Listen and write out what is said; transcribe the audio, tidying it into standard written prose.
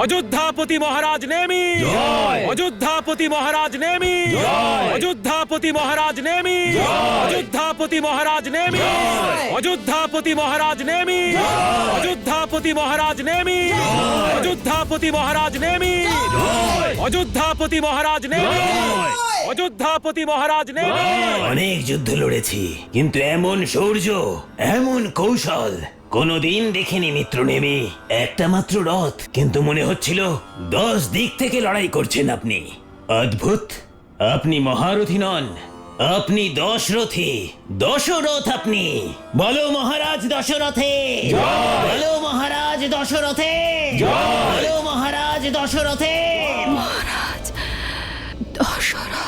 অযোধ্যাপতি মহারাজ নেমি, অযোধ্যাপতি মহারাজ নেমি, অযোধ্যাপতি মহারাজ নেমি, অযোধ্যাপতি মহারাজ নেমি, অযোধ্যাপতি মহারাজ নেমি, অযোধ্যাপতি মহারাজ নেমি, অযোধ্যাপতি মহারাজ নেমি, অযোধ্যাপতি মহারাজ নেমি, অযোধ্যাপতি মহারাজ নেমি। অনেক যুদ্ধ লড়েছি, কিন্তু এমন শৌর্য, এমন কৌশল কোনদিন দেখিনি মিত্র নেমি। একটা মাত্র রথ, কিন্তু মনে হচ্ছিল 10 দিক থেকে লড়াই করছেন আপনি। অদ্ভুত, আপনি মহারথী নন, আপনি দশরথী, দশরথ আপনি। বলো মহারাজ দশরথে, বলো মহারাজ দশরথে, বলো মহারাজ দশরথে। মহারাজ দশরথ।